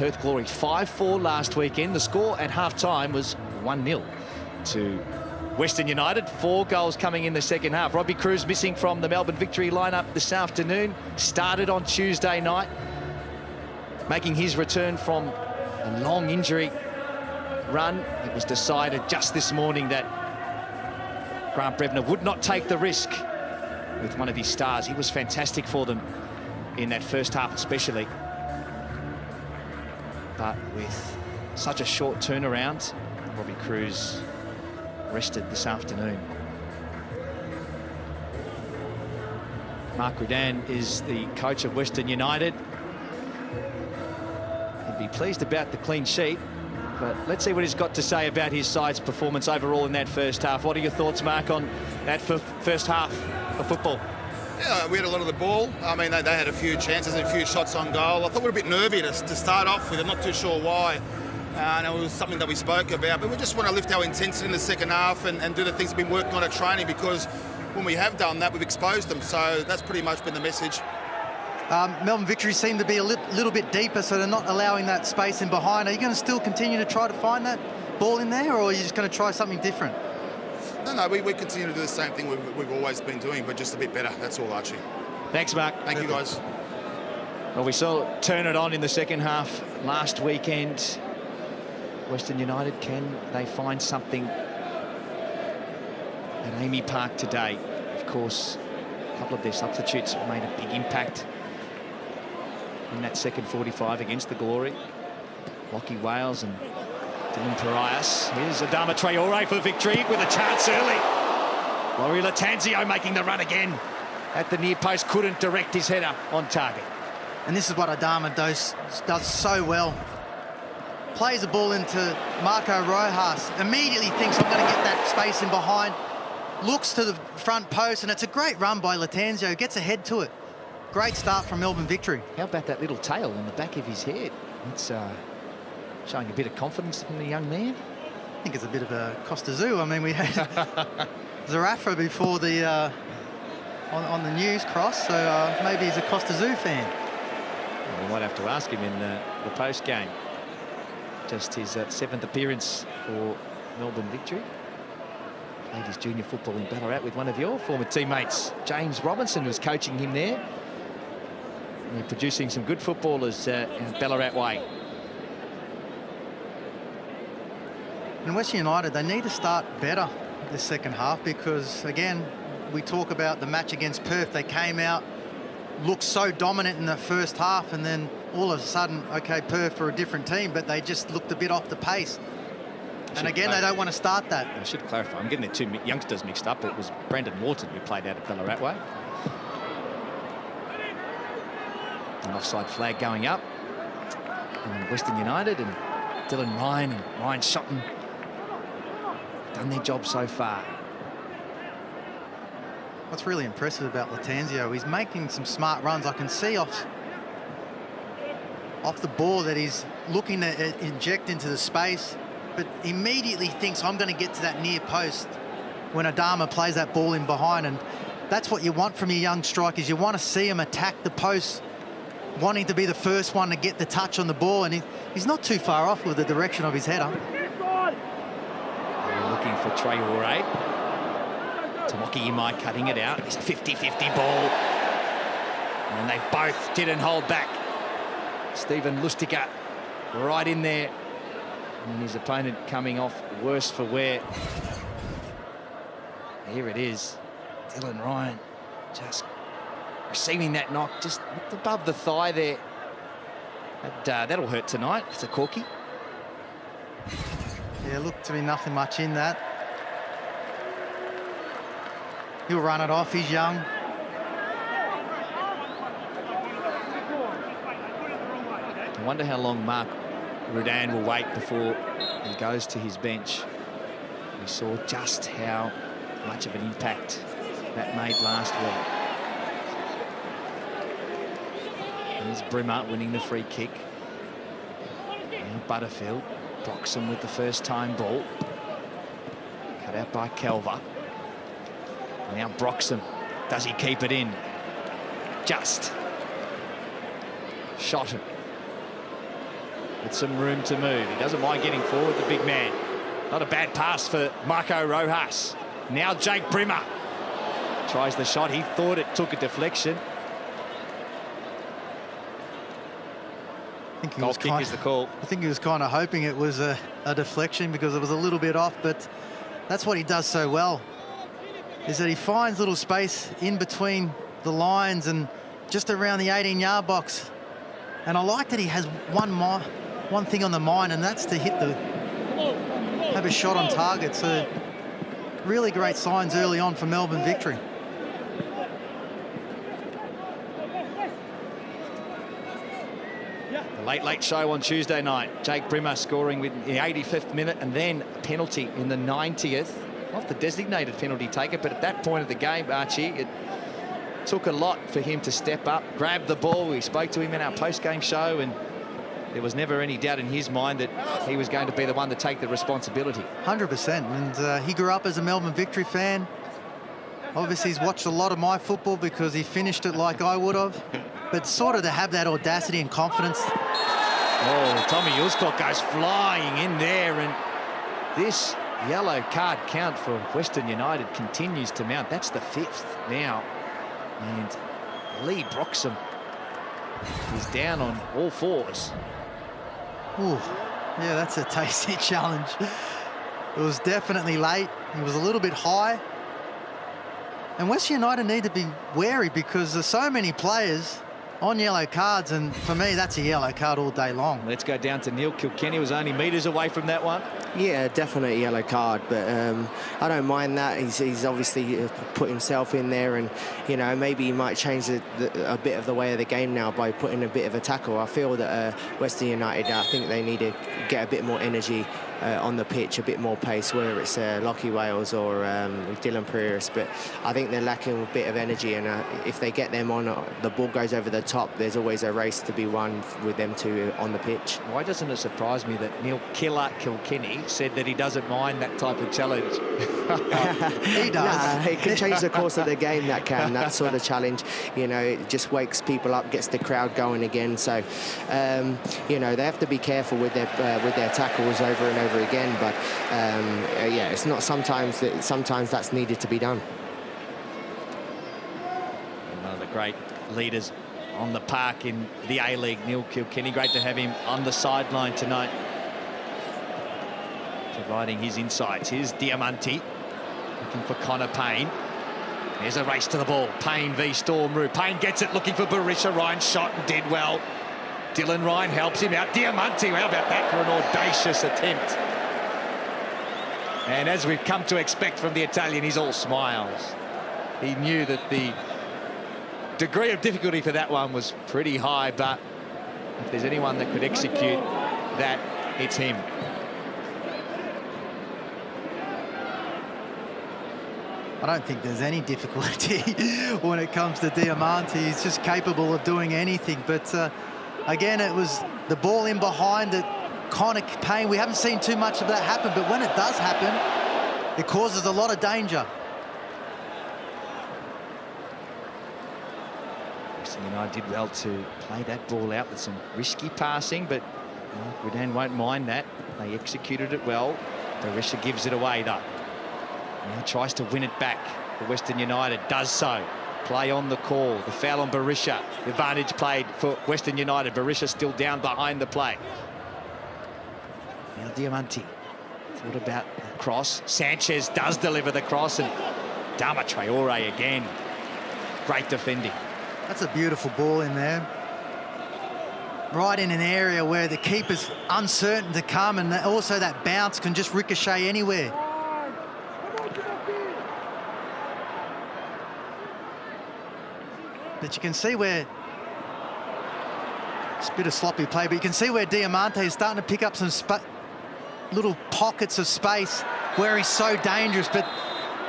Perth Glory 5-4 last weekend. The score at half-time was 1-0 to Western United. 4 goals coming in the second half. Robbie Cruz missing from the Melbourne Victory lineup this afternoon. Started on Tuesday night, making his return from a long injury run. It was decided just this morning that Grant Brevner would not take the risk with one of his stars. He was fantastic for them in that first half especially. But with such a short turnaround, Robbie Cruz rested this afternoon. Mark Rudan is the coach of Western United. He'd be pleased about the clean sheet, but let's see what he's got to say about his side's performance overall in that first half. What are your thoughts, Mark, on that first half of football? Yeah, we had a lot of the ball. I mean, they had a few chances and a few shots on goal. I thought we were a bit nervy to start off with. I'm not too sure why. And it was something that we spoke about. But we just want to lift our intensity in the second half and do the things we've been working on at training, because when we have done that, we've exposed them. So that's pretty much been the message. Melbourne Victory seem to be a little bit deeper, so they're not allowing that space in behind. Are you going to still continue to try to find that ball in there, or are you just going to try something different? No, we continue to do the same thing we've always been doing, but just a bit better. That's all, Archie. Thanks, Mark. Thank you, guys. Well, we saw it turn it on in the second half last weekend. Western United, can they find something at Amy Park today? Of course, a couple of their substitutes made a big impact in that second 45 against the Glory. Lockie Wales and Dylan Parias. Here's Adama Traore for victory with a chance early. Laurie Latanzio making the run again at the near post, couldn't direct his header on target. And this is what Adama does so well. Plays the ball into Marco Rojas, immediately thinks, I'm going to get that space in behind, looks to the front post, and it's a great run by Latanzio, gets ahead to it. Great start from Melbourne Victory. How about that little tail in the back of his head? It's showing a bit of confidence from the young man. I think it's a bit of a Costa Zoo. I mean, we had Zarafa before the on the news cross, so maybe he's a Costa Zoo fan. Well, we might have to ask him in the post game. Just his 7th appearance for Melbourne Victory. Played his junior football in Ballarat with one of your former teammates. James Robinson was coaching him there. And they're producing some good footballers in Ballarat way. In Western United, they need to start better this second half, because, again, we talk about the match against Perth. They came out, looked so dominant in the first half, and then all of a sudden, okay, Perth for a different team, but they just looked a bit off the pace. And again, they don't want to start that. I should clarify, I'm getting the two youngsters mixed up. It was Brandon Morton who played out at Ballarat way. An offside flag going up. And Western United and Dylan Ryan and Ryan Shotton done their job so far. What's really impressive about Latanzio, he's making some smart runs. I can see off the ball that he's looking to inject into the space, but immediately thinks, I'm going to get to that near post when Adama plays that ball in behind. And that's what you want from your young strikers. You want to see them attack the post, wanting to be the first one to get the touch on the ball, and he's not too far off with the direction of his header. They're looking for Traore. Tamoki Imai cutting it out. It's a 50-50 ball. And they both didn't hold back. Stephen Lustica right in there. And his opponent coming off worse for wear. Here it is. Dylan Ryan just receiving that knock just above the thigh there. That'll hurt tonight. It's a corky. Yeah, looked to be nothing much in that. He'll run it off. He's young. I wonder how long Mark Rudan will wait before he goes to his bench. We saw just how much of an impact that made last week. Here's Brimmer winning the free kick. Now Butterfield, Broxham with the first time ball. Cut out by Kelver. Now Broxham, does he keep it in? Just. Shot him. with some room to move. He doesn't mind getting forward, the big man. Not a bad pass for Marco Rojas. Now Jake Brimmer tries the shot. He thought it took a deflection. Goal kick is the call. I think he was kind of hoping it was a deflection because it was a little bit off, but that's what he does so well, is that he finds little space in between the lines and just around the 18-yard box. And I like that he has one thing on the mind, and that's to have a shot on target. So really great signs early on for Melbourne victory. The late show on Tuesday night. Jake Brimmer scoring in the 85th minute, and then a penalty in the 90th. Not the designated penalty taker, but at that point of the game, Archie, it took a lot for him to step up, grab the ball. We spoke to him in our post-game show, and there was never any doubt in his mind that he was going to be the one to take the responsibility. 100%. And he grew up as a Melbourne Victory fan. Obviously, he's watched a lot of my football because he finished it like I would have. But sort of to have that audacity and confidence. Oh, Tommy Yulscock goes flying in there, and this yellow card count for Western United continues to mount. That's the 5th now. And Lee Broxham is down on all fours. Ooh, yeah, that's a tasty challenge. It was definitely late. It was a little bit high. And Western United need to be wary because there's so many players on yellow cards, and for me, that's a yellow card all day long. Let's go down to Neil Kilkenny. Was only metres away from that one. Yeah, definitely yellow card, but I don't mind that. He's obviously put himself in there, and you know, maybe he might change a bit of the way of the game now by putting a bit of a tackle. I feel that Western United, I think they need to get a bit more energy on the pitch, a bit more pace, whether it's Lockie Wales or Dylan Pereira, but I think they're lacking a bit of energy, and if they get them on, the ball goes over the top, there's always a race to be won with them two on the pitch. Why doesn't it surprise me that Neil Killer Kilkenny said that he doesn't mind that type of challenge? He does. Nah, it can change the course of the game, that sort of challenge. You know, it just wakes people up, gets the crowd going again. So, you know, they have to be careful with their tackles over and over again. But yeah, it's not sometimes that's needed to be done. One of the great leaders on the park in the A-League, Neil Kilkenny. Great to have him on the sideline tonight, providing his insights. Here's Diamanti looking for Connor Payne. There's a race to the ball. Payne v Storm Roo. Payne gets it, looking for Barisha. Ryan shot and did well. Dylan Ryan helps him out. Diamanti, how about that for an audacious attempt? And as we've come to expect from the Italian, he's all smiles. He knew that the degree of difficulty for that one was pretty high, but if there's anyone that could execute that, it's him. I don't think there's any difficulty when it comes to Diamanti. He's just capable of doing anything. But again, it was the ball in behind that Connor Payne. We haven't seen too much of that happen, but when it does happen, it causes a lot of danger. Western United did well to play that ball out with some risky passing, but Goudan won't mind that. They executed it well. Barisha gives it away, though. Now tries to win it back for Western United. Does so. Play on the call. The foul on Barisha. The advantage played for Western United. Barisha still down behind the play. Now Diamanti. Thought about the cross. Sanchez does deliver the cross, and Dama Traore again. Great defending. That's a beautiful ball in there. Right in an area where the keeper's uncertain to come, and also that bounce can just ricochet anywhere. But you can see where it's a bit of sloppy play, but you can see where Diamante is starting to pick up some little pockets of space where he's so dangerous. But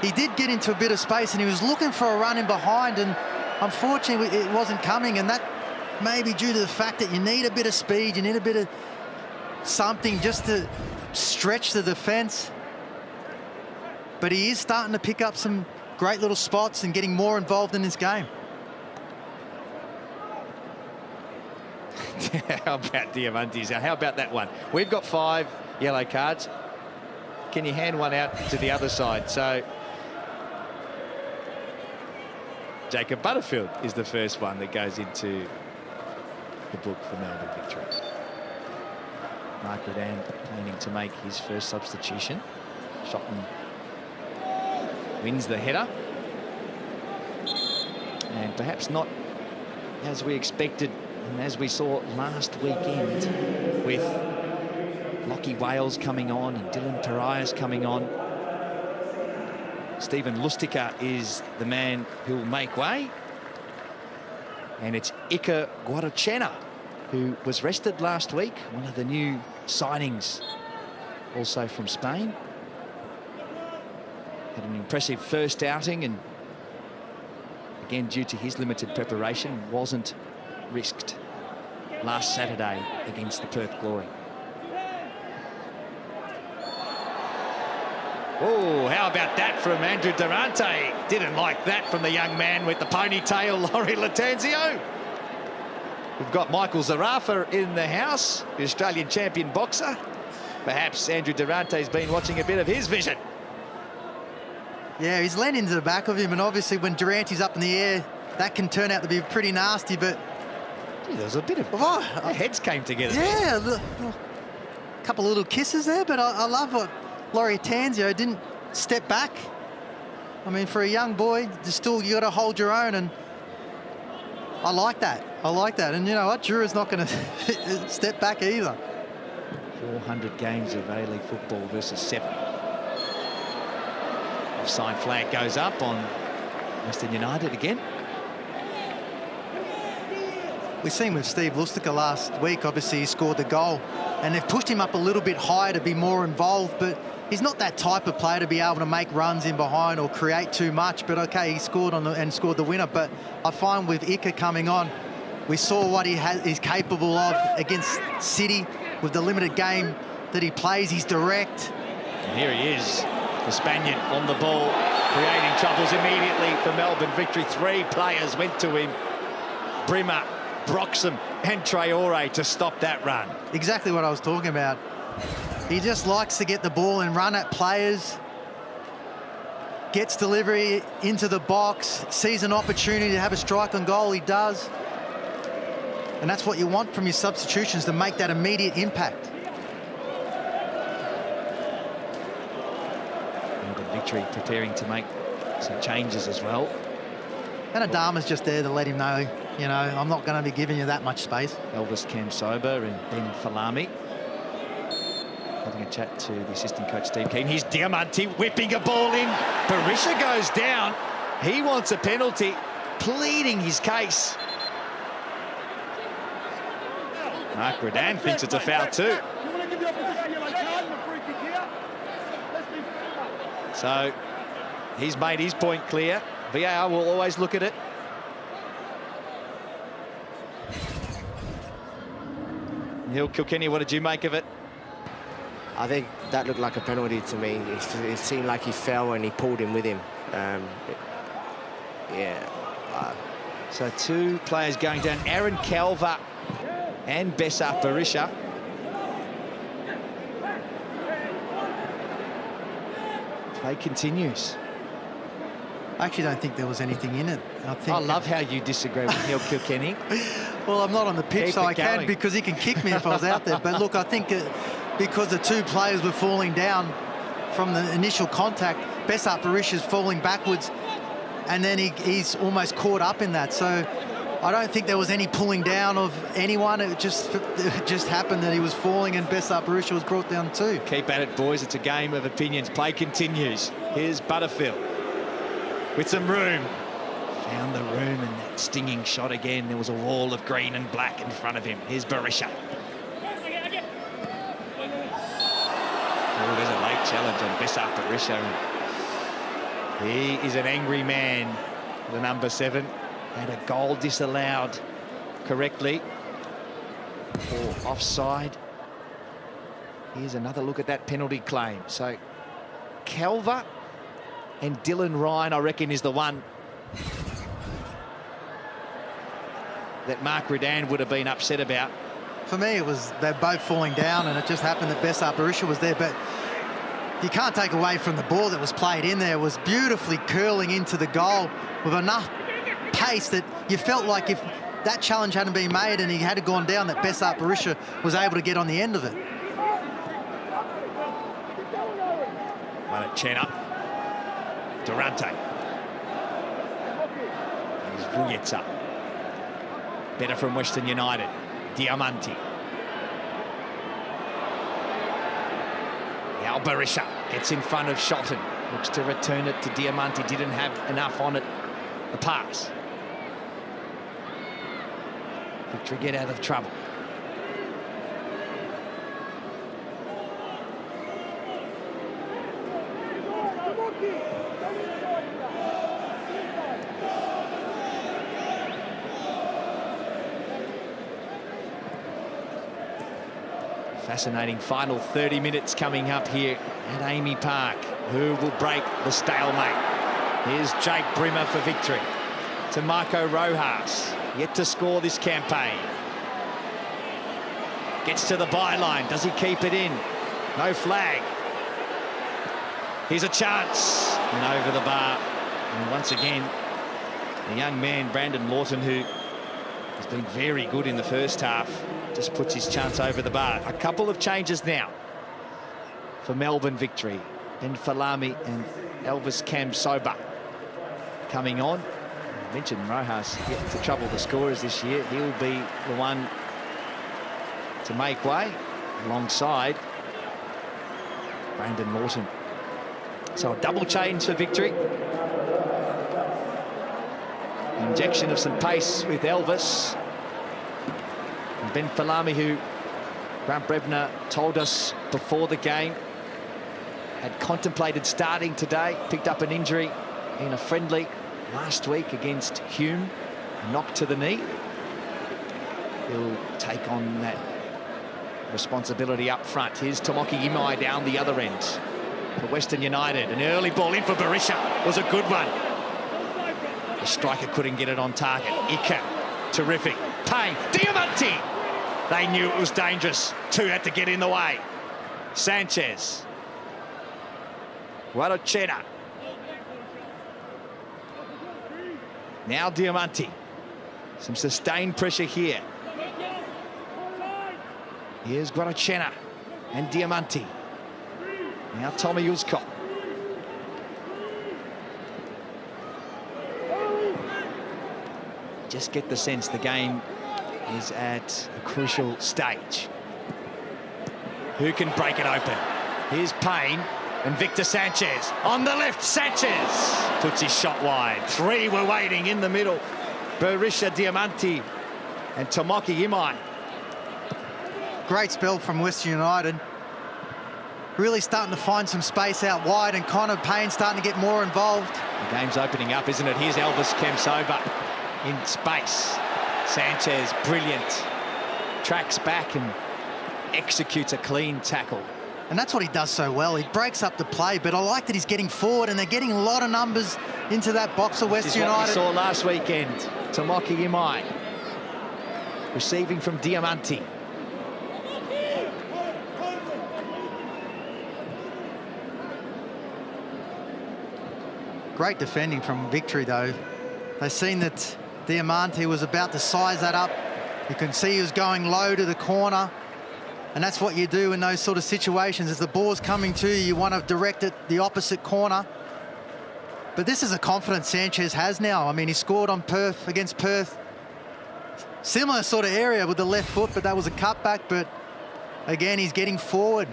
he did get into a bit of space, and he was looking for a run in behind, and unfortunately it wasn't coming. And that may be due to the fact that you need a bit of speed, you need a bit of something just to stretch the defence. But he is starting to pick up some great little spots and getting more involved in this game. How about Diamantes? How about that one? We've got 5 yellow cards. Can you hand one out to the other side? So Jacob Butterfield is the first one that goes into the book for Melbourne Victory. Mark Redan planning to make his first substitution. Shotton wins the header. And perhaps not as we expected and as we saw last weekend with Lockie Wales coming on and Dylan Parias coming on. Stephen Lustica is the man who will make way. And it's Iker Guarachena, who was rested last week, one of the new signings, also from Spain. Had an impressive first outing and, again, due to his limited preparation, wasn't risked last Saturday against the Perth Glory. Oh, how about that from Andrew Durante? Didn't like that from the young man with the ponytail, Laurie Latanzio. We've got Michael Zarafa in the house, the Australian champion boxer. Perhaps Andrew Durante's been watching a bit of his vision. Yeah, he's leaned into the back of him, and obviously when Durante's up in the air, that can turn out to be pretty nasty, but... Gee, there was a bit of... Their heads came together. Yeah, a couple of little kisses there, but I love what Laurie Tanzio didn't step back. I mean, for a young boy, you got to hold your own, and I like that. I like that. And you know what? Drew is not going to step back either. 400 games of A-League football versus 7. Offside flag goes up on Western United again. We've seen with Steve Lustica last week, obviously he scored the goal, and they've pushed him up a little bit higher to be more involved, but he's not that type of player to be able to make runs in behind or create too much. But okay, he scored and scored the winner. But I find with Iker coming on, we saw what he's capable of against City with the limited game that he plays. He's direct. And here he is, the Spaniard on the ball, creating troubles immediately for Melbourne Victory. 3 players went to him. Brimmer, Broxham and Traore to stop that run. Exactly what I was talking about. He just likes to get the ball and run at players, gets delivery into the box, sees an opportunity to have a strike on goal, he does. And that's what you want from your substitutions, to make that immediate impact. Melbourne Victory preparing to make some changes as well. And Adama's just there to let him know, you know, I'm not going to be giving you that much space. Elvis Kamsoba and Ben Falami having a chat to the assistant coach Steve Keane. Here's Diamante whipping a ball in. Berisha goes down. He wants a penalty, pleading his case. Mark Redan thinks it's a foul too. So he's made his point clear. VAR will always look at it. Neil Kilkenny, what did you make of it? I think that looked like a penalty to me. It seemed like he fell and he pulled him with him. So 2 players going down, Aaron Calver and Bessar Berisha. Play continues. I actually don't think there was anything in it. I love how you disagree with Neil Kilkenny. Well, I'm not on the pitch, Keep so I it going. can, because he can kick me if I was out there. But look, I think because the 2 players were falling down from the initial contact, Bessar Berisha's falling backwards, and then he's almost caught up in that. So I don't think there was any pulling down of anyone. It just happened that he was falling and Bessar Berisha was brought down too. Keep at it, boys. It's a game of opinions. Play continues. Here's Butterfield with some room. Found the room, and that stinging shot again. There was a wall of green and black in front of him. Here's Berisha. Oh, there's a late challenge on Bessar Berisha. He is an angry man, the number 7. And a goal disallowed correctly for offside. Here's another look at that penalty claim. So Calver and Dylan Ryan, I reckon, is the one that Mark Redan would have been upset about. For me, it was they're both falling down, and it just happened that Besart Berisha was there. But you can't take away from the ball that was played in there. It was beautifully curling into the goal with enough pace that you felt like if that challenge hadn't been made and he had gone down, that Besart Berisha was able to get on the end of it. Chena. Durante. Here's Vujeta. Better from Western United. Diamanti. Now Berisha gets in front of Shotton. Looks to return it to Diamanti. Didn't have enough on it. The pass. Victory get out of trouble. Fascinating final 30 minutes coming up here at Amy Park. Who will break the stalemate? Here's Jake Brimmer for victory. To Marco Rojas, yet to score this campaign. Gets to the byline. Does he keep it in? No flag. Here's a chance. And over the bar. And once again, the young man, Brandon Lawton, who has been very good in the first half, just puts his chance over the bar. A couple of changes now for Melbourne victory. Ben Falami and Elvis Kamsoba coming on. I mentioned Rojas yet to trouble the scorers this year. He'll be the one to make way alongside Brandon Lawton. So a double change for victory. Injection of some pace with Elvis. And Ben Falami, who Grant Brebner told us before the game had contemplated starting today, picked up an injury in a friendly last week against Hume, a knock to the knee. He'll take on that responsibility up front. Here's Tomoki Imai down the other end for Western United. An early ball in for Berisha was a good one. The striker couldn't get it on target. Ika, terrific. Payne, Diamanti. They knew it was dangerous. Two had to get in the way. Sanchez. Guarachena. Now Diamanti. Some sustained pressure here. Here's Guarachena and Diamanti. Now Tommy Uzko. Just get the sense the game is at a crucial stage. Who can break it open? Here's Payne and Victor Sanchez. On the left, Sanchez puts his shot wide. Three were waiting in the middle. Berisha, Diamanti and Tomoki Imai. Great spell from Western United. Really starting to find some space out wide, and Connor Payne starting to get more involved. The game's opening up, isn't it? Here's Elvis Kamsoba in space. Sanchez, brilliant. Tracks back and executes a clean tackle. And that's what he does so well. He breaks up the play, but I like that he's getting forward, and they're getting a lot of numbers into that box of Western United. This is what we saw last weekend. Tomoki Imai receiving from Diamanti. Great defending from Victory, though. They've seen that Diamanti was about to size that up. You can see he was going low to the corner. And that's what you do in those sort of situations. As the ball's coming to you, you want to direct it the opposite corner. But this is a confidence Sanchez has now. I mean, he scored on Perth, against Perth. Similar sort of area with the left foot, but that was a cutback. But again, he's getting forward.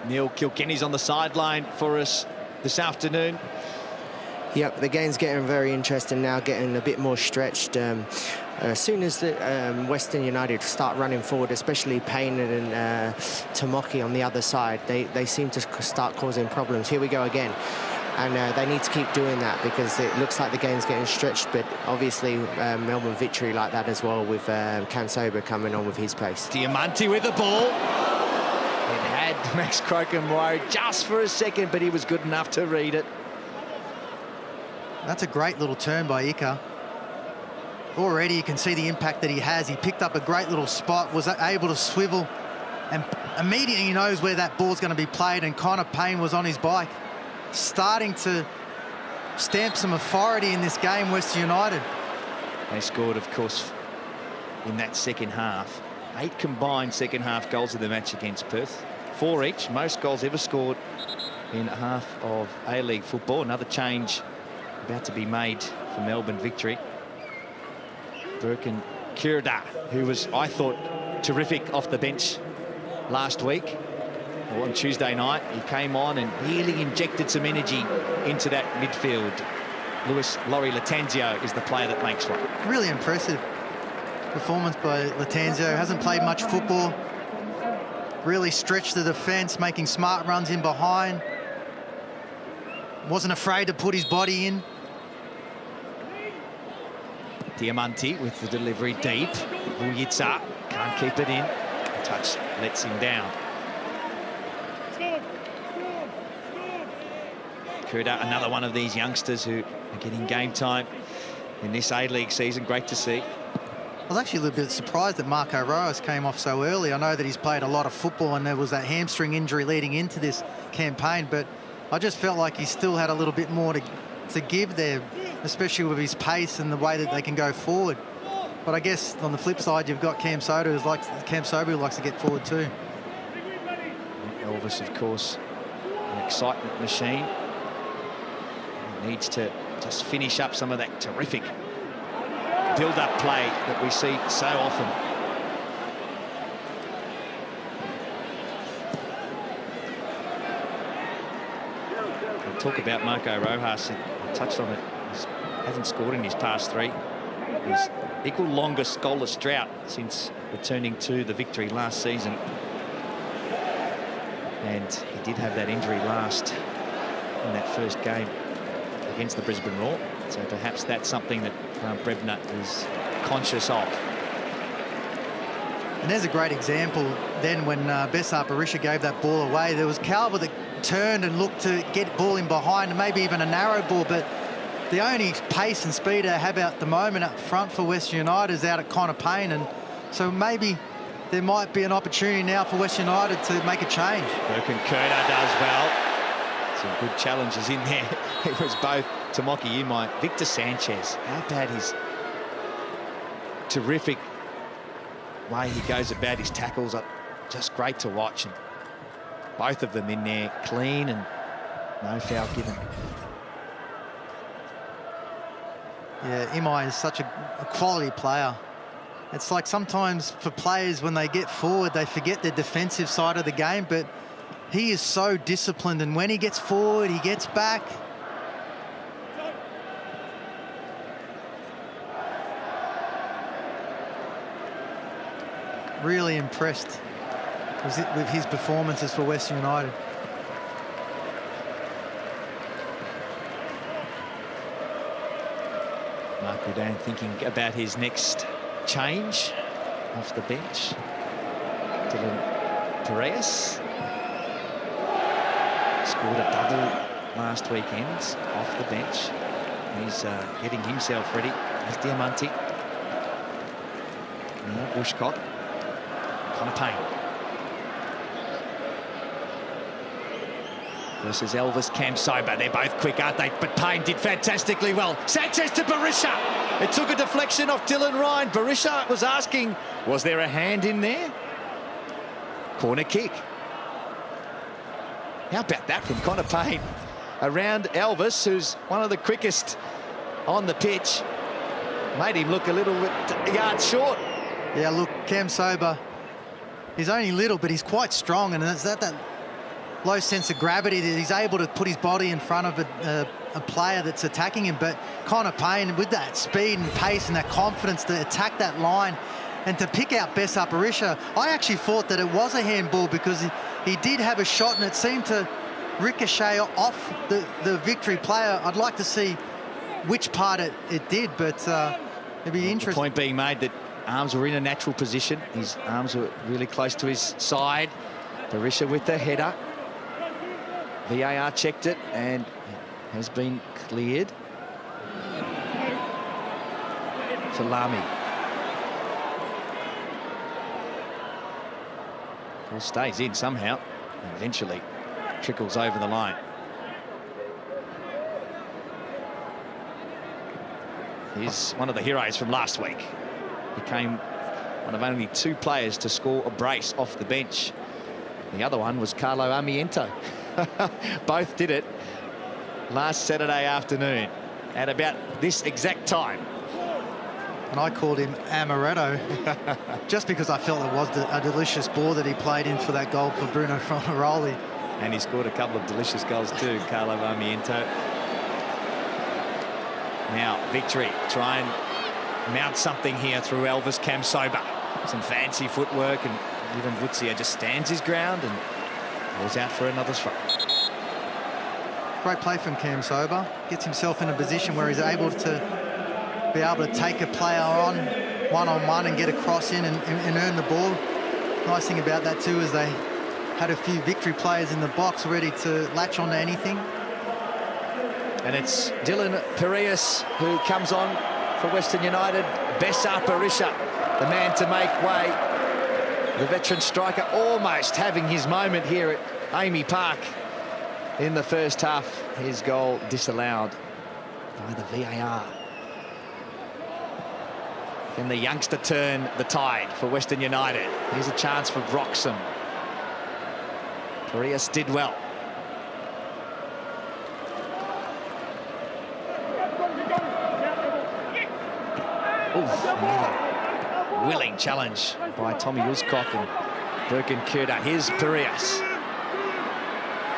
Neil Kilkenny's on the sideline for us this afternoon. Yep, the game's getting very interesting now, getting a bit more stretched. As soon as the Western United start running forward, especially Payne and Tomoki on the other side, they seem to start causing problems. Here we go again. And they need to keep doing that because it looks like the game's getting stretched, but obviously Melbourne victory like that as well with Kamsoba coming on with his pace. Diamanti with the ball. It had Max Crocombe worried just for a second, but he was good enough to read it. That's a great little turn by Ika. already you can see the impact that he has. He picked up a great little spot, was able to swivel, and immediately he knows where that ball's going to be played, and Connor Payne was on his bike, starting to stamp some authority in this game, Western United. They scored, of course, in that second half. 8 combined second half goals of the match against Perth. 4 each, most goals ever scored in half of A-League football. Another change about to be made for Melbourne victory. Birkin Kirda, who was, I thought, terrific off the bench last week. Well, on Tuesday night, he came on and really injected some energy into that midfield. Laurie Latanzio is the player that makes one. Really impressive performance by Latanzio. Hasn't played much football. Really stretched the defence, making smart runs in behind. Wasn't afraid to put his body in. Diamanti with the delivery deep. Vujitsa can't keep it in. A touch lets him down. Kuda, another one of these youngsters who are getting game time in this A-League season. Great to see. I was actually a little bit surprised that Marco Rojas came off so early. I know that he's played a lot of football and there was that hamstring injury leading into this campaign, but I just felt like he still had a little bit more to give there, especially with his pace and the way that they can go forward. But I guess on the flip side, you've got Cam Sober who likes to get forward too. Elvis, of course, an excitement machine. He needs to just finish up some of that terrific build-up play that we see so often. We'll talk about Marco Rojas. I touched on it. He hasn't scored in his past 3. His equal longest goalless drought since returning to the victory last season. And he did have that injury last in that first game against the Brisbane Roar. So perhaps that's something that Brebner is conscious of. And there's a great example then when Besar Barisha gave that ball away. There was Calver that turned and looked to get ball in behind, and maybe even a narrow ball, but the only pace and speed they have at the moment up front for Western United is out at Connor Payne, and so maybe there might be an opportunity now for Western United to make a change. Birkin Kurda does well. Some good challenges in there. It was both Tomoki Umai, Victor Sanchez. How about his terrific way he goes about his tackles? Just great to watch. And both of them in there clean and no foul given. Yeah, Imai is such a quality player. It's like sometimes for players when they get forward, they forget the defensive side of the game, but he is so disciplined, and when he gets forward, he gets back. Really impressed with his performances for Western United. Mark Rudan thinking about his next change off the bench. Dylan Perez scored a double last weekend off the bench. He's getting himself ready. There's Diamanti. Now Bushcock. Connor Payne. Versus Elvis Kamsoba. They're both quick, aren't they? But Payne did fantastically well. Sanchez to Barisha. It took a deflection off Dylan Ryan. Barisha was asking, was there a hand in there? Corner kick. How about that from Connor Payne? Around Elvis, who's one of the quickest on the pitch. Made him look a little bit yards short. Yeah, look, Cam Sober, he's only little, but he's quite strong, and it's that low sense of gravity that he's able to put his body in front of a player that's attacking him. But Connor Payne, with that speed and pace and that confidence to attack that line and to pick out Besar Barisha, I actually thought that it was a handball because he did have a shot and it seemed to ricochet off the victory player. I'd like to see which part it did, but it'd be interesting. The point being made that arms were in a natural position. His arms were really close to his side. Barisha with the header. VAR checked it and has been cleared. to Lamy. Well, stays in somehow, and eventually trickles over the line. He's one of the heroes from last week. Became one of only 2 players to score a brace off the bench. The other one was Carlo Amiento. Both did it last Saturday afternoon at about this exact time. And I called him Amaretto just because I felt it was a delicious ball that he played in for that goal for Bruno Fornaroli. And he scored a couple of delicious goals too, Carlo Amiento. Now, Victory try and mount something here through Elvis Kamsoba. Some fancy footwork, and even Vutzia just stands his ground and goes out for another throw. Great play from Kamsoba. Gets himself in a position where he's able to take a player on one-on-one and get a cross in and earn the ball. Nice thing about that too is they had a few Victory players in the box ready to latch onto anything. And it's Dylan Piraeus who comes on for Western United. Bessa Parisha, the man to make way. The veteran striker almost having his moment here at Amy Park in the first half. His goal disallowed by the VAR. Can the youngster turn the tide for Western United? Here's a chance for Broxham. Piraeus did well. Another willing challenge by Tommy Uscock and Birkin Kurda. Here's Piraeus.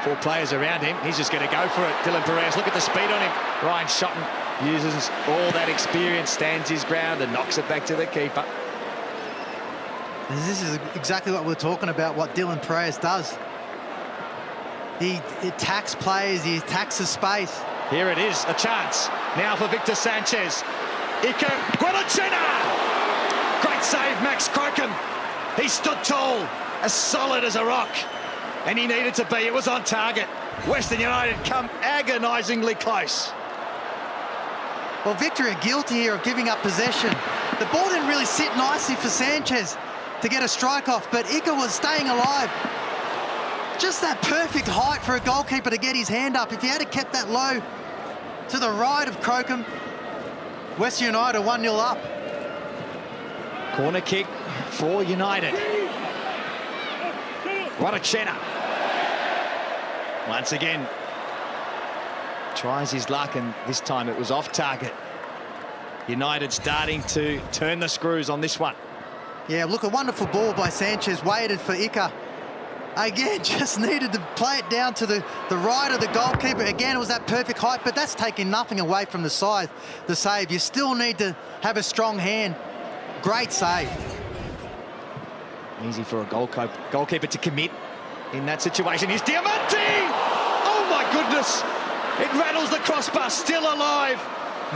4 players around him. He's just going to go for it. Dylan Piraeus, look at the speed on him. Ryan Shotton uses all that experience, stands his ground and knocks it back to the keeper. This is exactly what we're talking about, what Dylan Piraeus does. He attacks players, he attacks the space. Here it is, a chance. Now for Victor Sanchez. Iker Guadalchina! Great save, Max Crocombe. He stood tall, as solid as a rock. And he needed to be. It was on target. Western United come agonisingly close. Well, Victory are guilty here of giving up possession. The ball didn't really sit nicely for Sanchez to get a strike off, but Iker was staying alive. Just that perfect height for a goalkeeper to get his hand up. If he had kept that low to the right of Crocombe, Western United 1-0 up. Corner kick for United. Guadalchina. Once again, tries his luck, and this time it was off target. United starting to turn the screws on this one. Yeah, look, a wonderful ball by Sanchez, waited for Iker. Again, just needed to play it down to the right of the goalkeeper. Again, it was that perfect height, but that's taking nothing away from the save. You still need to have a strong hand. Great save. Easy for a goalkeeper to commit in that situation. Here's Diamante! Oh my goodness! It rattles the crossbar, still alive.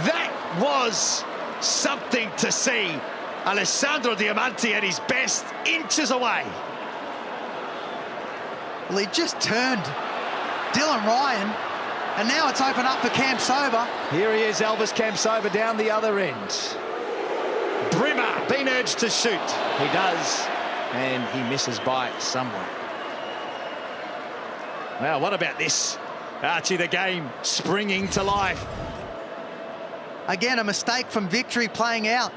That was something to see. Alessandro Diamante at his best, inches away. Well, he just turned Dylan Ryan, and now it's open up for Kamsoba. Here he is, Elvis Kamsoba down the other end. Brimmer being urged to shoot. He does, and he misses by somewhere. Well, what about this? Archie, the game springing to life. Again, a mistake from Victory playing out.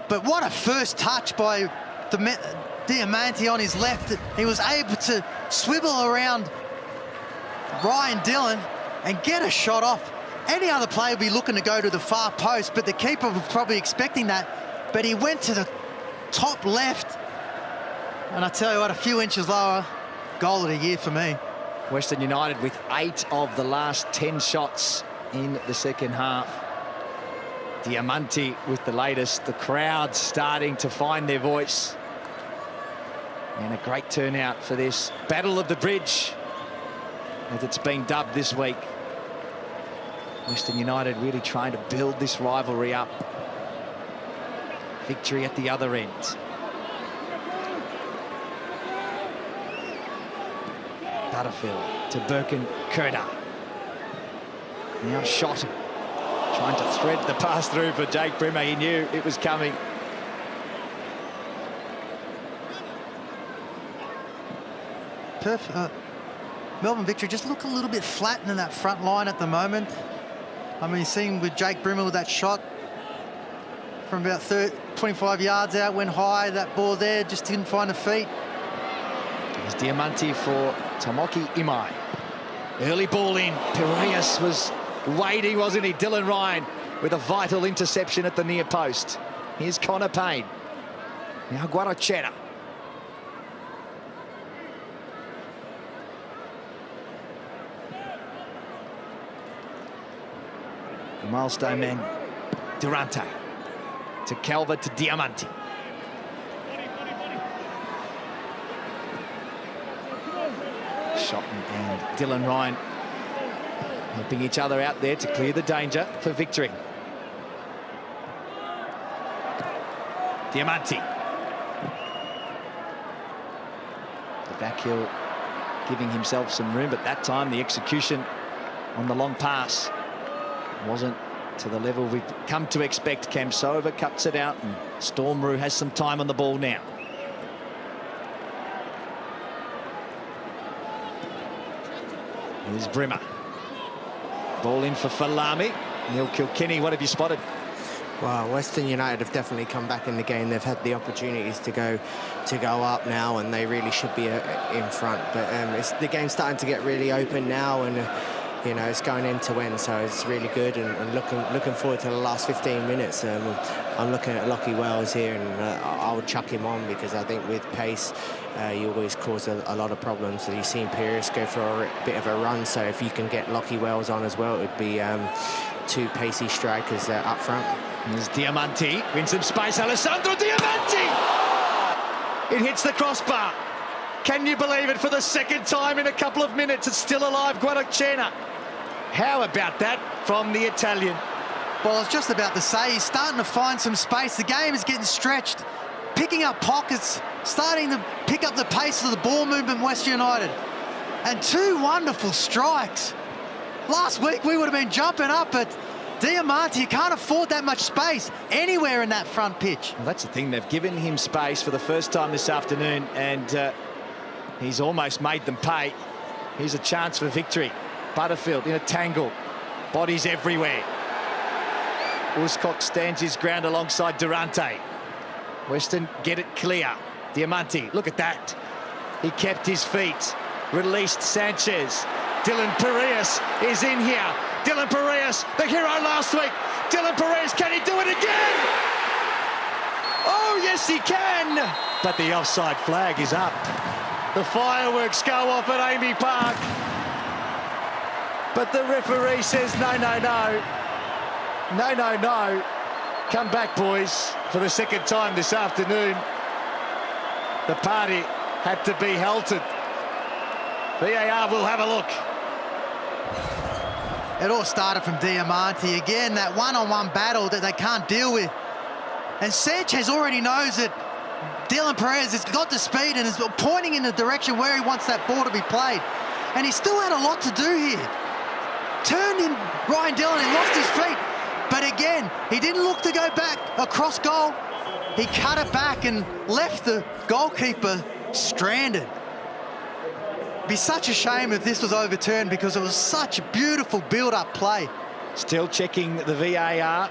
But what a first touch by Diamante on his left. He was able to swivel around Ryan Dillon and get a shot off. Any other player would be looking to go to the far post, but the keeper was probably expecting that. But he went to the top left. And I tell you what, a few inches lower, goal of the year for me. Western United with 8 of the last 10 shots in the second half. Diamante with the latest. The crowd starting to find their voice. And a great turnout for this Battle of the Bridge, as it's been dubbed this week. Western United really trying to build this rivalry up. Victory at the other end. Butterfield to Birkin Kurda. Now Shotton Trying to thread the pass through for Jake Brimmer. He knew it was coming. Melbourne Victory just look a little bit flat in that front line at the moment. I mean, seeing with Jake Brimmer with that shot from about 25 yards out, went high, that ball there, just didn't find the feet. There's Diamanti for Tomoki Imai. Early ball in. Piraeus was waiting, wasn't he? Dylan Ryan with a vital interception at the near post. Here's Connor Payne. Now Guarachera. The milestone man, Durante. To Calva, to Diamanti. Shotton and Dylan Ryan helping each other out there to clear the danger for victory. Diamanti. The back heel giving himself some room, but that time the execution on the long pass wasn't to the level we've come to expect. Kamsova cuts it out, and Stormroo has some time on the ball now. Here's Brimmer. Ball in for Falami. Neil Kilkenny, what have you spotted? Well, Western United have definitely come back in the game. They've had the opportunities to go up now, and they really should be in front. But the game's starting to get really open now, and you know, it's going end to end, so it's really good. And looking forward to the last 15 minutes. I'm looking at Lockie Wells here, and I would chuck him on, because I think with pace, you always cause a lot of problems. So you've seen Piraeus go for a bit of a run, so if you can get Lockie Wells on as well, it would be two pacey strikers up front. There's Diamanti, wins some space, Alessandro Diamanti! It hits the crossbar. Can you believe it? For the second time in a couple of minutes, it's still alive, Guarachena. How about that from the Italian? Well, I was just about to say, he's starting to find some space. The game is getting stretched, picking up pockets, starting to pick up the pace of the ball movement, West United. And two wonderful strikes. Last week, we would have been jumping up, but Diamanti, you can't afford that much space anywhere in that front pitch. Well, that's the thing. They've given him space for the first time this afternoon, and he's almost made them pay. Here's a chance for victory. Butterfield in a tangle. Bodies everywhere. Uscock stands his ground alongside Durante. Western get it clear. Diamanti, look at that. He kept his feet. Released Sanchez. Dylan Piraeus is in here. Dylan Piraeus, the hero last week. Dylan Piraeus, can he do it again? Oh, yes, he can. But the offside flag is up. The fireworks go off at Amy Park. But the referee says no, no, no. No, no, no. Come back, boys, for the second time this afternoon. The party had to be halted. VAR will have a look. It all started from Diamanti. Again, that one-on-one battle that they can't deal with. And Sanchez already knows that Dylan Piraeus has got the speed and is pointing in the direction where he wants that ball to be played. And he still had a lot to do here. Turned in Ryan Dillon and lost his feet. But again, he didn't look to go back across goal. He cut it back and left the goalkeeper stranded. It'd be such a shame if this was overturned, because it was such a beautiful build-up play. Still checking the VAR.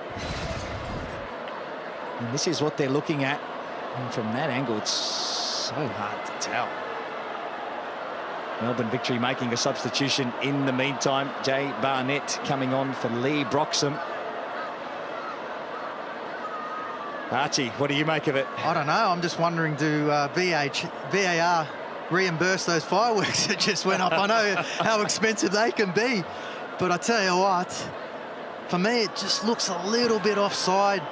And this is what they're looking at. And from that angle, it's so hard to tell. Melbourne Victory making a substitution in the meantime. Jay Barnett coming on for Lee Broxham. Archie, what do you make of it? I don't know. I'm just wondering, do VAR reimburse those fireworks that just went up? I know how expensive they can be, but I tell you what, for me, it just looks a little bit offside.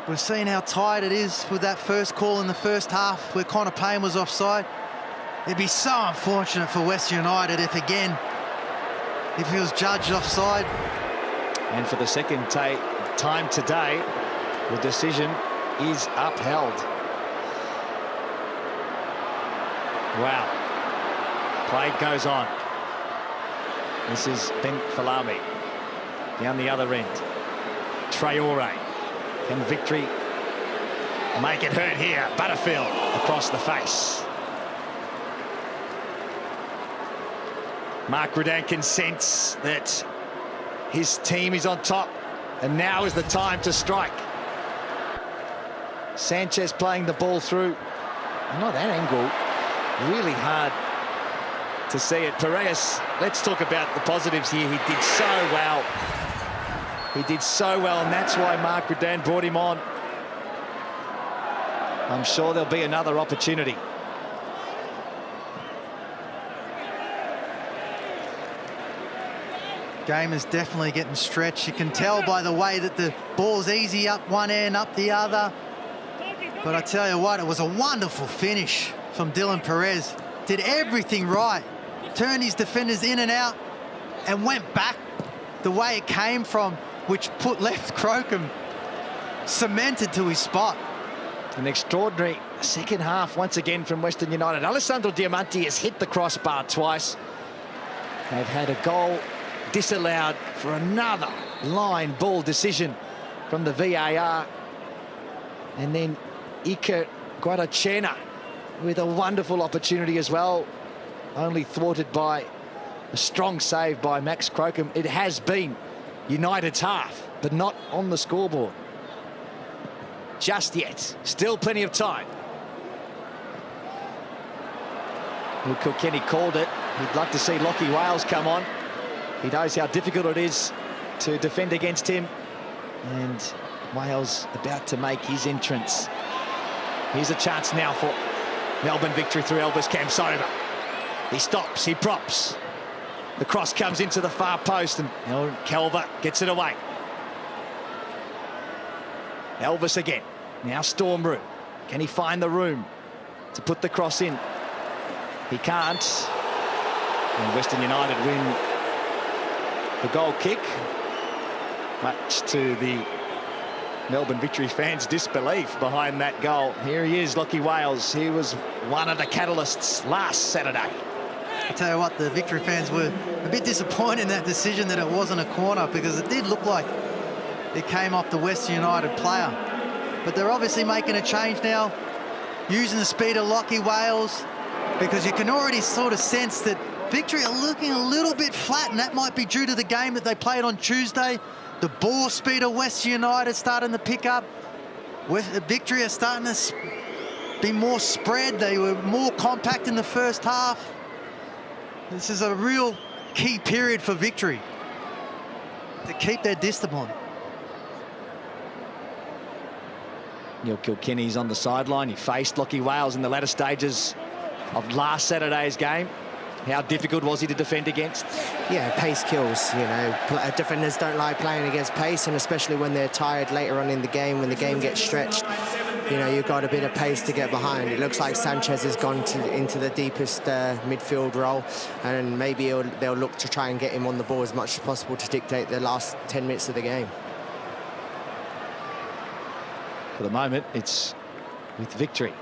We've seen how tight it is with that first call in the first half where Connor Payne was offside. It'd be so unfortunate for West United if he was judged offside. And for the second time today, the decision is upheld. Wow. Play goes on. This is Ben Falami down the other end. Traore. Can Victory make it hurt here? Butterfield across the face. Mark Rudan can sense that his team is on top, and now is the time to strike. Sanchez playing the ball through. Not that angle. Really hard to see it. Perez, let's talk about the positives here. He did so well. He did so well, and that's why Mark Rudan brought him on. I'm sure there'll be another opportunity. Game is definitely getting stretched. You can tell by the way that the ball's easy up one end, up the other. But I tell you what, it was a wonderful finish from Dylan Perez. Did everything right. Turned his defenders in and out and went back the way it came from, which left Crocombe cemented to his spot. An extraordinary second half once again from Western United. Alessandro Diamanti has hit the crossbar twice. They've had a goal disallowed for another line ball decision from the VAR. And then Iker Guadachena with a wonderful opportunity as well, only thwarted by a strong save by Max Crocombe. It has been United's half, but not on the scoreboard just yet. Still plenty of time. Kilkenny called it. He'd like to see Lockie Wales come on. He knows how difficult it is to defend against him. And Wales about to make his entrance. Here's a chance now for Melbourne Victory through Elvis Kamsova. He stops, he props. The cross comes into the far post and Calver gets it away. Elvis again. Now Storm Room. Can he find the room to put the cross in? He can't. And Western United win the goal kick, much to the Melbourne Victory fans' disbelief behind that goal. Here he is, Lockie Wales. He was one of the catalysts last Saturday. I tell you what, the Victory fans were a bit disappointed in that decision that it wasn't a corner, because it did look like it came off the Western United player. But they're obviously making a change now, using the speed of Lockie Wales, because you can already sort of sense that Victory are looking a little bit flat, and that might be due to the game that they played on Tuesday. The ball speed of Western United starting to pick up. Victory are starting to be more spread. They were more compact in the first half. This is a real key period for Victory to keep their discipline. Neil Kilkenny's on the sideline. He faced Lockie Wales in the latter stages of last Saturday's game. How difficult was he to defend against? Yeah, pace kills, you know. Defenders don't like playing against pace, and especially when they're tired later on in the game, when the game gets stretched, you know, you've got a bit of pace to get behind. It looks like Sanchez has gone into the deepest midfield role, and maybe they'll look to try and get him on the ball as much as possible to dictate the last 10 minutes of the game. For the moment, it's with Victory.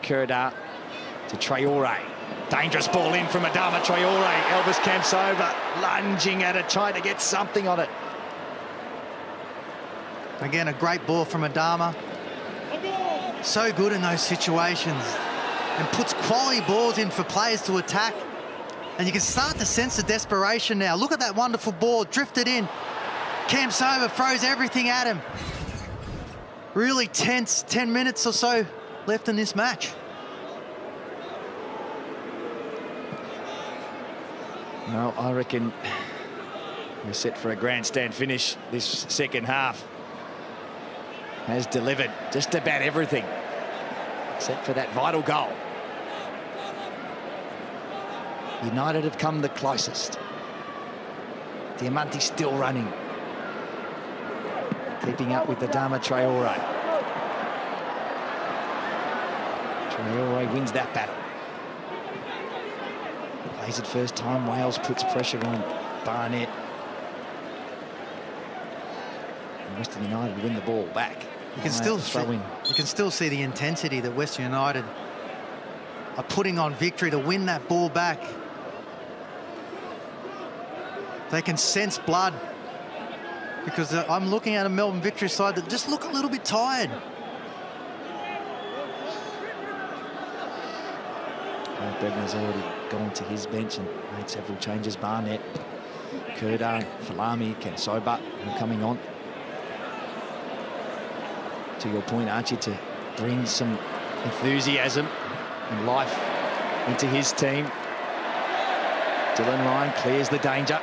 Kurda to Traore. Dangerous ball in from Adama Traore. Elvis Kamsova lunging at it, trying to get something on it. Again, a great ball from Adama. So good in those situations, and puts quality balls in for players to attack. And you can start to sense the desperation now. Look at that wonderful ball, drifted in. Kamsova throws everything at him. Really tense 10 minutes or so left in this match. No, I reckon we're set for a grandstand finish. This second half has delivered just about everything, except for that vital goal. United have come the closest. Diamanti still running. Keeping up with the Adama Traore. Traore wins that battle. Plays it first time. Wales puts pressure on Barnett. And Western United win the ball back. You can still see the intensity that Western United are putting on Victory to win that ball back. they can sense blood, because I'm looking at a Melbourne Victory side that just look a little bit tired. Bregner's already gone to his bench and made several changes. Barnett, Kurda, Falami, Kensoba coming on. To your point, Archie, to bring some enthusiasm and life into his team. Dylan Ryan clears the danger.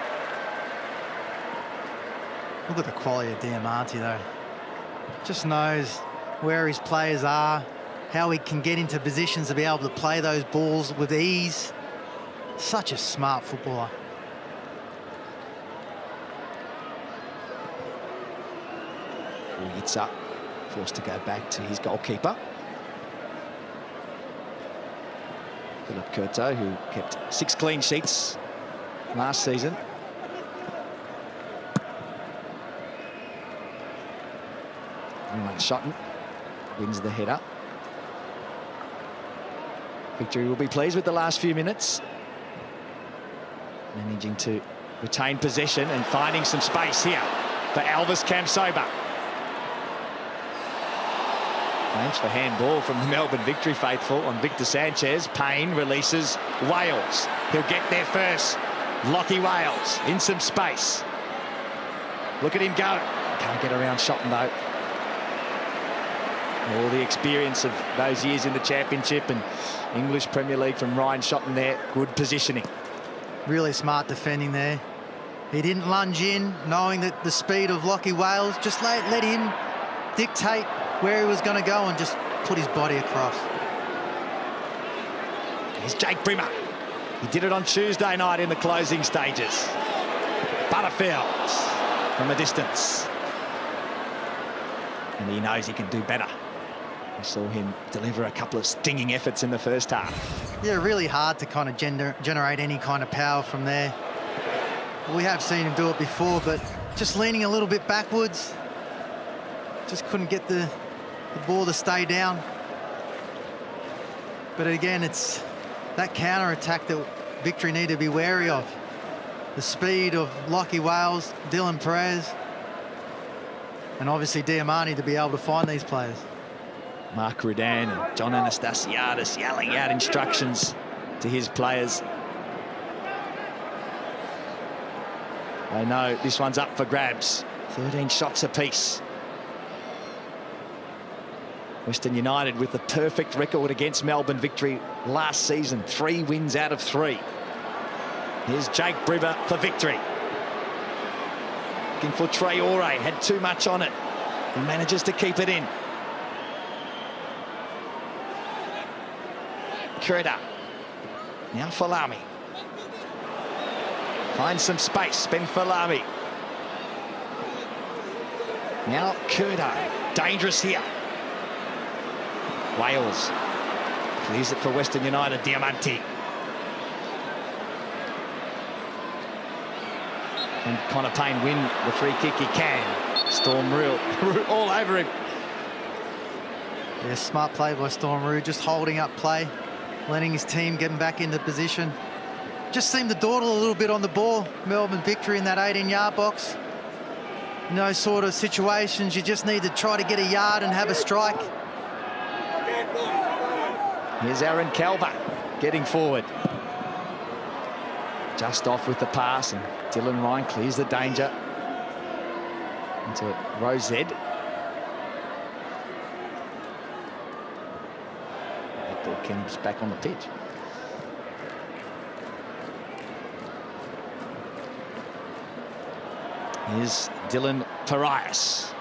Look at the quality of Diamante, though. Just knows where his players are, how he can get into positions to be able to play those balls with ease. Such a smart footballer. It's up, forced to go back to his goalkeeper. Philip Curto, who kept 6 clean sheets last season. Ryan Shotton wins the header. Victory will be pleased with the last few minutes. Managing to retain possession and finding some space here for Elvis Kamsoba. Claims for handball from the Melbourne Victory faithful on Victor Sanchez. Payne releases Wales. He'll get there first. Lockie Wales in some space. Look at him go. Can't get around Shotton though. All the experience of those years in the Championship and English Premier League from Ryan Shotton there. Good positioning. Really smart defending there. He didn't lunge in, knowing that the speed of Lockie Wales. Just let him dictate where he was going to go and just put his body across. Here's Jake Brimmer. He did it on Tuesday night in the closing stages. Butterfield from a distance. And he knows he can do better. We saw him deliver a couple of stinging efforts in the first half. Yeah, really hard to kind of generate any kind of power from there. We have seen him do it before, but just leaning a little bit backwards. Just couldn't get the ball to stay down. But again, it's that counter-attack that Victory need to be wary of. The speed of Lockie Wales, Dylan Perez, and obviously Diamante to be able to find these players. Mark Rudan and John Anastasiadis yelling out instructions to his players. They know this one's up for grabs. 13 shots apiece. Western United with the perfect record against Melbourne Victory last season. 3 wins out of 3. Here's Jake Brimmer for Victory. Looking for Traore, had too much on it. He manages to keep it in. Kurda. Now Falami. Finds some space, Ben Falami. Now Kurda. Dangerous here. Wales clears it for Western United. Diamante. And Connor Payne win the free kick. He can. Storm Rue all over him. Yeah, smart play by Storm Rue, just holding up play, letting his team get him back into position. Just seemed to dawdle a little bit on the ball. Melbourne Victory in that 18-yard box. In those sort of situations, you just need to try to get a yard and have a strike. Here's Aaron Calver getting forward. Just off with the pass, and Dylan Ryan clears the danger into row Z. That ball comes back on the pitch. Here's Dylan Parias.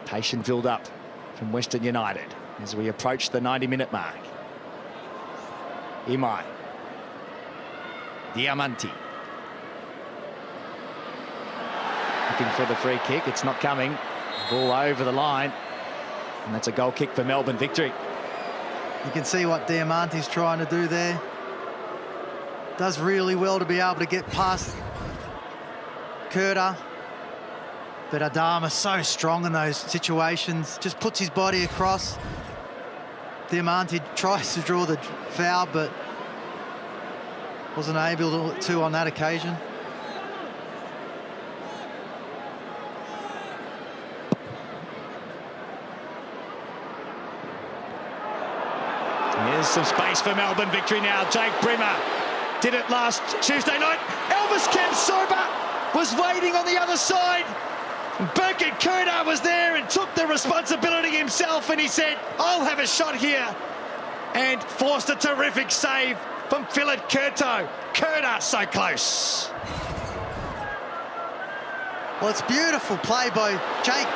Patient build-up from Western United as we approach the 90-minute mark. Imai. Diamante. Looking for the free kick. It's not coming. Ball over the line. And that's a goal kick for Melbourne Victory. You can see what Diamante's trying to do there. Does really well to be able to get past Kurda. But Adama so strong in those situations. Just puts his body across. Diamante tries to draw the foul, but wasn't able to on that occasion. Here's some space for Melbourne victory now. Jake Brimmer did it last Tuesday night. Elvis Kempsoba was waiting on the other side. Birkin Kurda was there and took the responsibility himself, and he said, I'll have a shot here, and forced a terrific save from Philip Kurto. Kurda so close. Well, it's beautiful play by Jake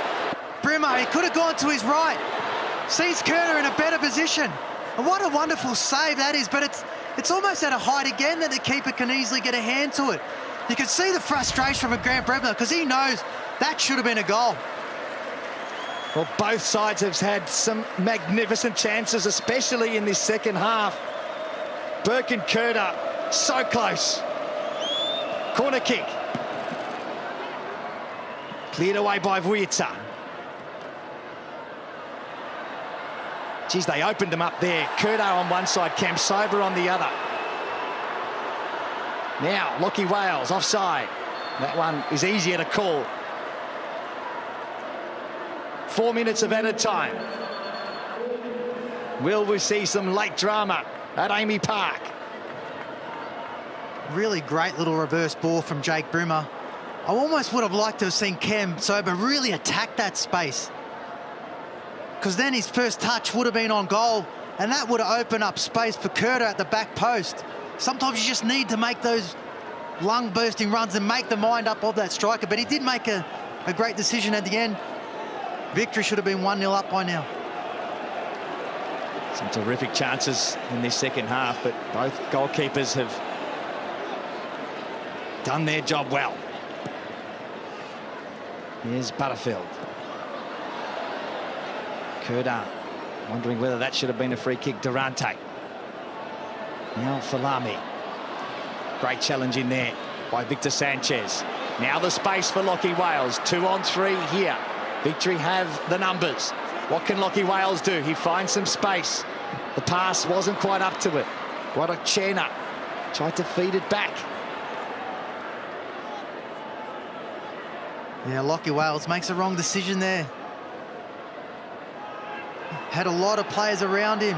Brimmer. He could have gone to his right. Sees Kurda in a better position. And what a wonderful save that is, but it's almost at a height again that the keeper can easily get a hand to it. You can see the frustration from Grant Brebner because he knows that should have been a goal. Well, both sides have had some magnificent chances, especially in this second half. Birkin Kurda, so close. Corner kick. Cleared away by Vujica. Geez, they opened them up there. Kurda on one side, Kempsoba on the other. Now, Lockie Wales offside. That one is easier to call. 4 minutes of added time. Will we see some late drama at Amy Park? Really great little reverse ball from Jake Brimmer. I almost would have liked to have seen Kempsoba really attack that space, because then his first touch would have been on goal, and that would have opened up space for Kurda at the back post. Sometimes you just need to make those lung-bursting runs and make the mind up of that striker, but he did make a great decision at the end. Victory should have been 1-0 up by now. Some terrific chances in this second half, but both goalkeepers have done their job well. Here's Butterfield. Kurda wondering whether that should have been a free kick. Durante. Now Falami. Great challenge in there by Victor Sanchez. Now the space for Lockie Wales. 2 on 3 here. Victory have the numbers. What can Lockie Wales do? He finds some space. The pass wasn't quite up to it. Guadalchena tried to feed it back. Yeah, Lockie Wales makes a wrong decision there. Had a lot of players around him.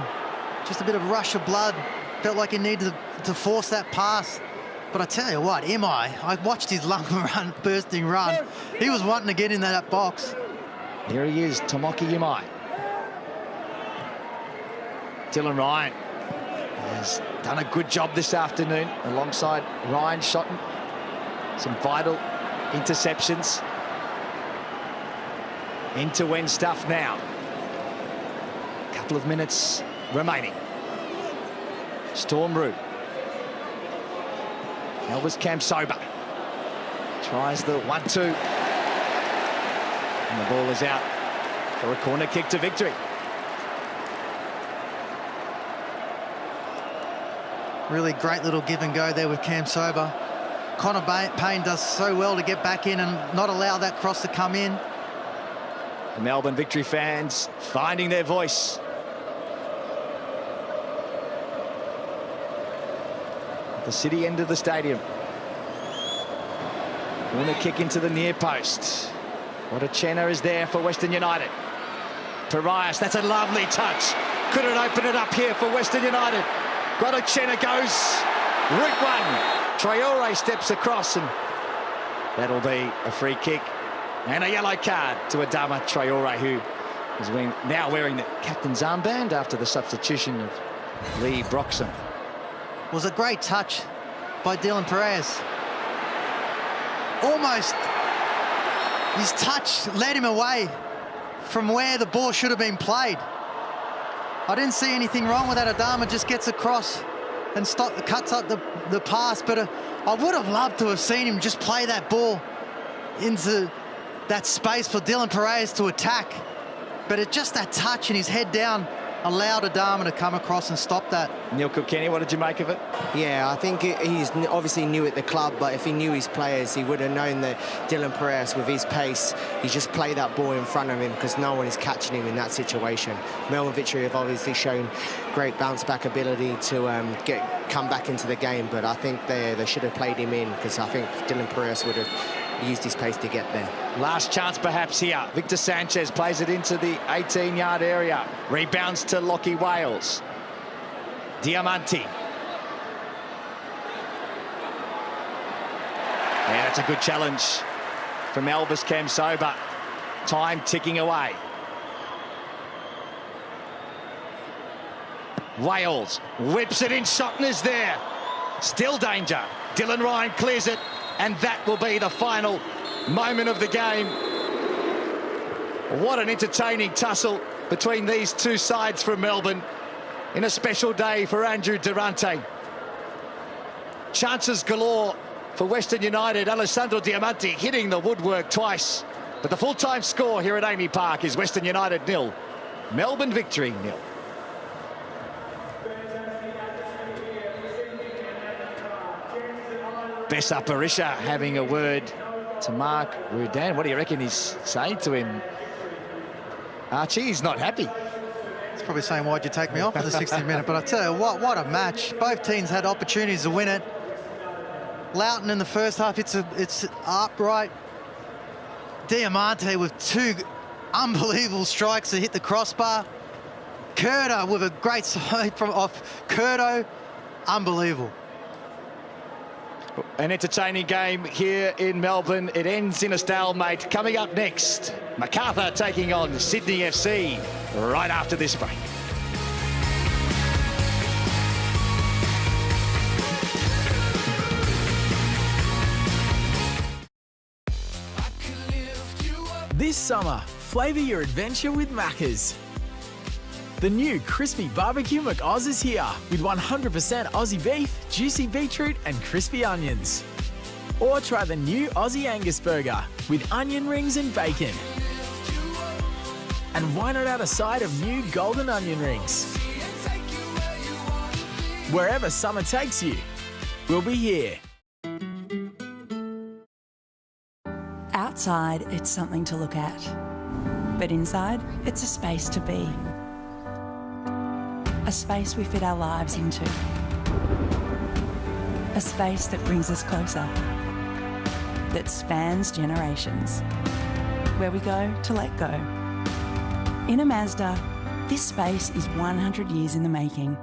Just a bit of rush of blood. Felt like he needed to force that pass. But I tell you what, I watched his bursting run. He was wanting to get in that box. Here he is, Tomoki Imai. Dylan Ryan has done a good job this afternoon alongside Ryan Shotton. Some vital interceptions. End-to-end stuff now. Couple of minutes remaining. Storm Roux. Elvis Kempsoba tries the 1-2. And the ball is out for a corner kick to victory. Really great little give and go there with Kempsoba. Connor Payne does so well to get back in and not allow that cross to come in. The Melbourne Victory fans finding their voice. At the city end of the stadium. Corner kick into the near post. Guadalchena is there for Western United. Parias, that's a lovely touch. Couldn't open it up here for Western United. Guadalchena goes route one. Traore steps across, and that'll be a free kick and a yellow card to Adama Traore, who is now wearing the captain's armband after the substitution of Lee Broxham. Was a great touch by Dylan Perez. Almost his touch led him away from where the ball should have been played. I didn't see anything wrong with that. Adama just gets across and cuts up the pass, but I would have loved to have seen him just play that ball into that space for Dylan Perez to attack. But it's just that touch and his head down allowed Adama to come across and stop that. Neil Kilkenny, what did you make of it? Yeah, I think he's obviously new at the club, but if he knew his players, he would have known that Dylan Perez, with his pace, he just play that ball in front of him because no one is catching him in that situation. Melbourne Victory have obviously shown great bounce-back ability to come back into the game, but I think they should have played him in because I think Dylan Perez would have used his pace to get there. Last chance perhaps here. Victor Sanchez plays it into the 18-yard area. Rebounds to Lockie Wales. Diamanti. Yeah, that's a good challenge from Elvis Kamsoba. Time ticking away. Wales whips it in. Shotner's there. Still danger. Dylan Ryan clears it, and that will be the final moment of the game. What an entertaining tussle between these two sides from Melbourne in a special day for Andrew Durante. Chances galore for Western United. Alessandro Diamanti hitting the woodwork twice. But the full-time score here at Amy Park is Western United 0, Melbourne Victory 0. Bessa Parisha having a word to Mark Rudan. What do you reckon he's saying to him? Archie, he's not happy. He's probably saying, why'd you take me off for the 60th minute? But I tell you what a match. Both teams had opportunities to win it. Loughton in the first half, it's upright. Diamante with two unbelievable strikes that hit the crossbar. Curto with a great side from off Curto. Unbelievable. An entertaining game here in Melbourne. It ends in a stalemate. Coming up next, Macarthur taking on Sydney FC right after this break. This summer, flavour your adventure with Macca's. The new crispy barbecue McOz is here with 100% Aussie beef, juicy beetroot and crispy onions. Or try the new Aussie Angus burger with onion rings and bacon. And why not add a side of new golden onion rings? Wherever summer takes you, we'll be here. Outside, it's something to look at. But inside, it's a space to be. A space we fit our lives into. A space that brings us closer. That spans generations. Where we go to let go. In a Mazda, this space is 100 years in the making.